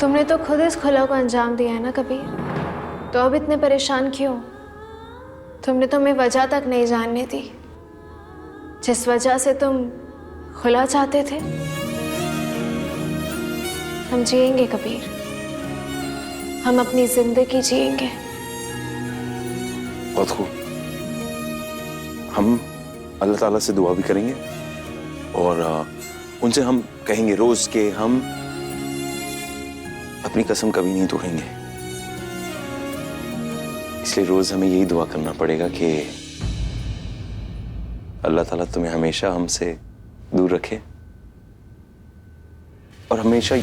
तुमने तो खुद इस खुला को अंजाम दिया है ना कबीर, तो अब इतने परेशान क्यों? तुमने तो हमें वजह तक नहीं जानने दी, जिस वजह से तुम खुला चाहते थे। हम जिएंगे कबीर, हम अपनी जिंदगी जिएंगे। बहुत खूब, हम अल्लाह ताला से दुआ भी करेंगे और उनसे हम कहेंगे रोज के हम अपनी कसम कभी नहीं तोड़ेंगे। इसलिए रोज हमें यही दुआ करना पड़ेगा कि अल्लाह ताला तुम्हें हमेशा हमसे दूर रखे और हमेशा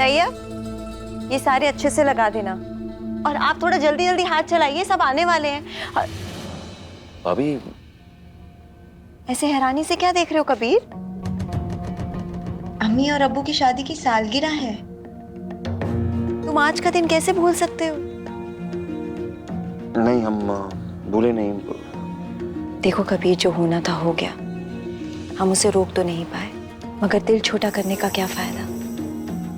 तैयब, ये सारे अच्छे से लगा देना और आप थोड़ा जल्दी जल्दी हाथ चलाइए, सब आने वाले हैं। और भाभी ऐसे हैरानी से क्या देख रहे हो कबीर? अम्मी और अब्बू की शादी की सालगिरह है, तुम आज का दिन कैसे भूल सकते हो? नहीं, हम भूले नहीं। देखो कबीर, जो होना था हो गया, हम उसे रोक तो नहीं पाए, मगर दिल छोटा करने का क्या फायदा?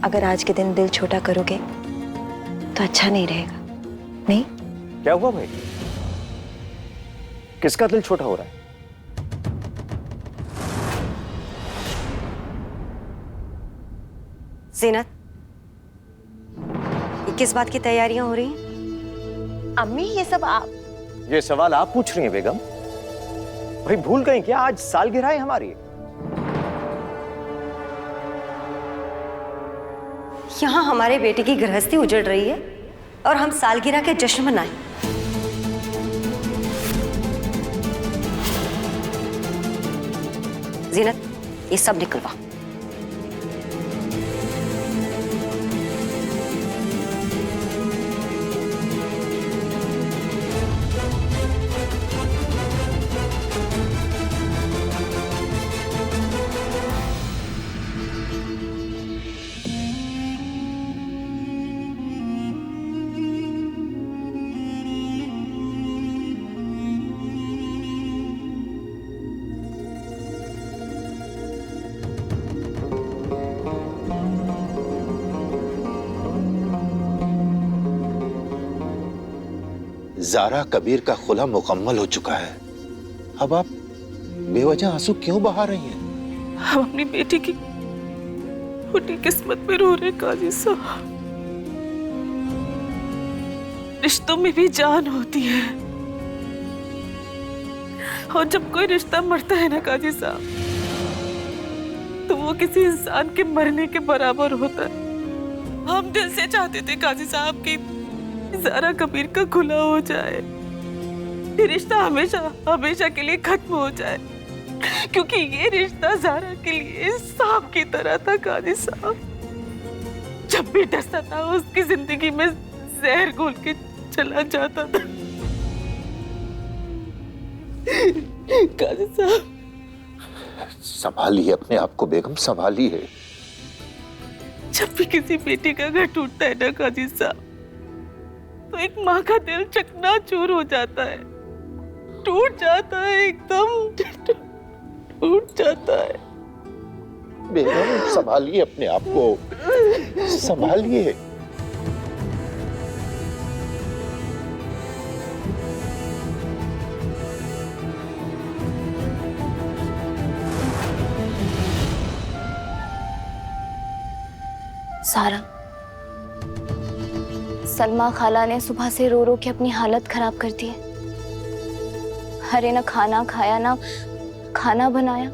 अगर आज के दिन दिल छोटा करोगे तो अच्छा नहीं रहेगा, नहीं? क्या हुआ भाई? किसका दिल छोटा हो रहा है? ज़ीनत, ये किस बात की तैयारियां हो रही हैं? अम्मी, ये सब आप... ये सवाल आप पूछ रही हैं बेगम? भाई भूल गई क्या, आज सालगिरह है हमारी। यहाँ हमारे बेटे की गृहस्थी उजड़ रही है और हम सालगिरह के जश्न मनाएं। ज़ीनत, ये सब निकलवा। ज़ारा कबीर का खुला मुकम्मल हो चुका है, अब आप बेवजह आंसू क्यों बहा रही हैं? हम अपनी बेटी की फूटी किस्मत में रो रहे काजी साहब। रिश्तों में भी जान होती है और जब कोई रिश्ता मरता है ना काजी साहब, तो वो किसी इंसान के मरने के बराबर होता है। हम दिल से चाहते थे काजी साहब की ज़ारा कबीर का खुला हो जाए, ये रिश्ता हमेशा हमेशा के लिए खत्म हो जाए, क्योंकि ये रिश्ता ज़ारा के लिए सांप की तरह था काजी साहब। जब भी डसता था उसकी जिंदगी में जहर घोल के चला जाता था। काजी साहब, संभालिए अपने आप को बेगम, संभालिए। जब भी किसी बेटी का घर टूटता है ना काजी साहब, तो एक माँ का दिल चकनाचूर हो जाता है, टूट जाता है, एकदम टूट जाता है। बेगम संभालिए अपने आप को, संभालिए। सारा, सलमा खाला ने सुबह से रो रो के अपनी हालत खराब कर दी है। अरे ना खाना खाया, ना खाना बनाया,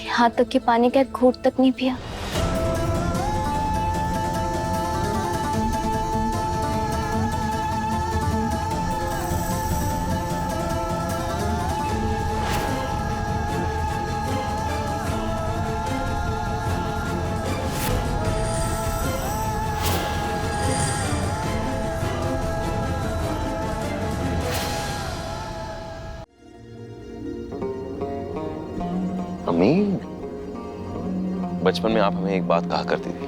यहाँ तक कि पानी का एक घूंट तक नहीं पिया। अम्मी, बचपन में आप हमें एक बात कहा करती थी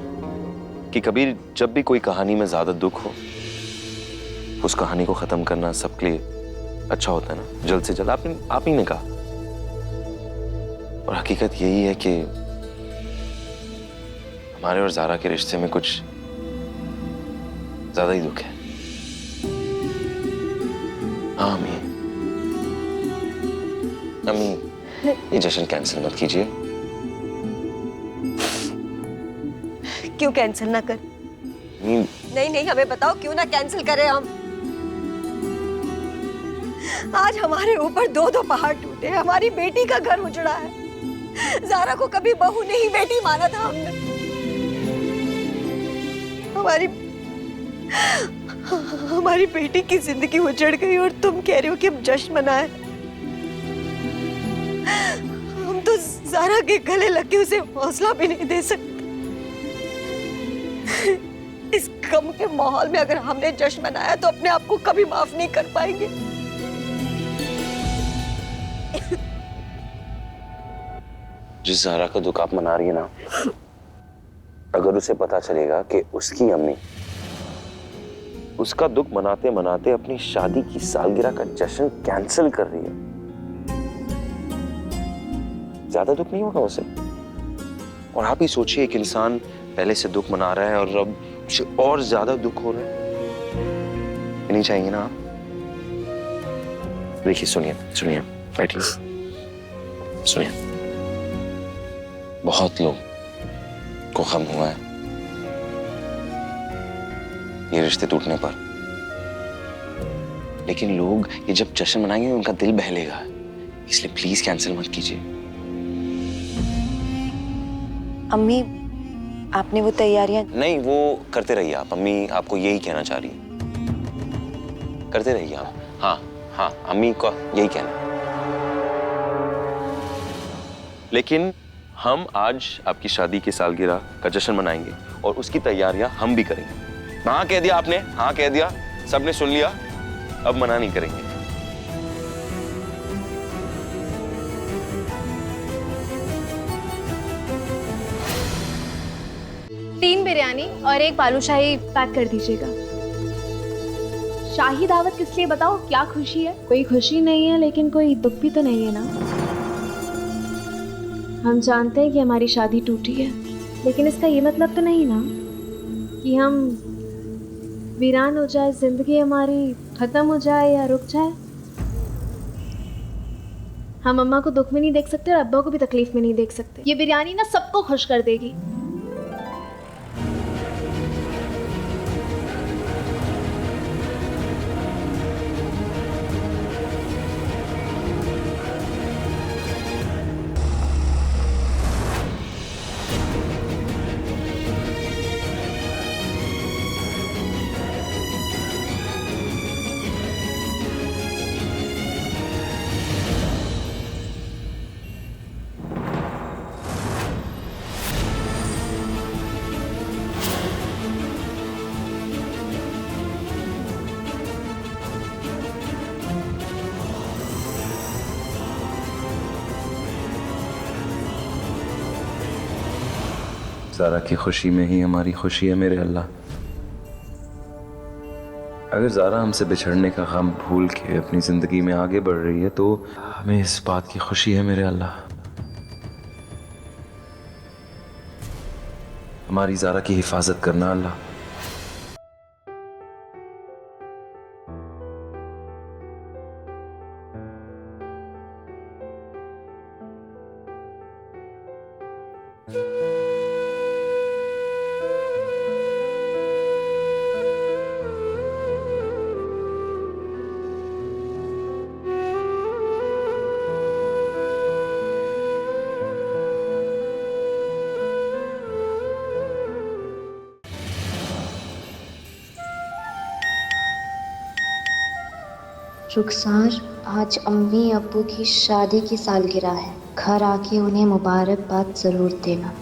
कि कबीर, जब भी कोई कहानी में ज्यादा दुख हो, उस कहानी को खत्म करना सबके लिए अच्छा होता है ना, जल्द से जल्द। आप ही ने कहा। और हकीकत यही है कि हमारे और ज़ारा के रिश्ते में कुछ ज्यादा ही दुख है। हाँ अम्मी, ये जश्न कैंसिल मत कीजिए। क्यों कैंसिल ना कर? नहीं, हमें बताओ क्यों ना कैंसिल करें हम। आज हमारे ऊपर दो पहाड़ टूटे, हमारी बेटी का घर उजड़ा है। ज़ारा को कभी बहू नहीं बेटी माना था हमने। हमारी बेटी की जिंदगी उजड़ गई और तुम कह रहे हो कि हम जश्न मनाएं। हम तो ज़ारा के गले लग के उसे हौसला भी नहीं दे सकते। इस गम के माहौल में अगर हमने जश्न मनाया तो अपने आप को कभी माफ नहीं कर पाएंगे। जिस ज़ारा का दुख आप मना रही है ना, अगर उसे पता चलेगा कि उसकी अम्मी उसका दुख मनाते मनाते अपनी शादी की सालगिरह का जश्न कैंसिल कर रही है, ज्यादा दुख नहीं होगा उसे? और आप ही सोचिए, एक इंसान पहले से दुख मना रहा है और अब उसे और ज्यादा दुख हो रहा है। नहीं चाहेंगे ना आप? देखिए, सुनिए, बैठिए, सुनिए। बहुत लोग को गम हुआ है ये रिश्ते टूटने पर, लेकिन लोग ये जब जश्न मनाएंगे उनका दिल बहलेगा, इसलिए प्लीज कैंसिल मत कीजिए। अम्मी, आपने वो तैयारियां? नहीं, वो करते रहिए आप। अम्मी आपको यही कहना चाह रही है, करते रहिए आप। हाँ, अम्मी को यही कहना है। लेकिन हम आज आपकी शादी की सालगिरह का जश्न मनाएंगे और उसकी तैयारियां हम भी करेंगे। हाँ कह दिया आपने, हाँ कह दिया, सबने सुन लिया, अब मना नहीं करेंगे। तीन बिरयानी और एक बालूशाही पैक कर दीजिएगा। शाही दावत किस लिए बताओ? क्या खुशी है? कोई खुशी नहीं है, लेकिन कोई दुख भी तो नहीं है ना। हम जानते हैं कि हमारी शादी टूटी है, लेकिन इसका ये मतलब तो नहीं ना कि हम वीरान हो जाए, जिंदगी हमारी खत्म हो जाए या रुक जाए। हम अम्मा को दुख में नहीं देख सकते और अब्बा को भी तकलीफ में नहीं देख सकते। ये बिरयानी ना सबको खुश कर देगी। ज़ारा की खुशी में ही हमारी खुशी है मेरे अल्लाह। अगर ज़ारा हमसे बिछड़ने का गम भूल के अपनी जिंदगी में आगे बढ़ रही है तो हमें इस बात की खुशी है मेरे अल्लाह। हमारी ज़ारा की हिफाजत करना अल्लाह। रुखसार, आज अम्मी अब्बू की शादी की सालगिरह है, घर आके उन्हें मुबारकबाद जरूर देना।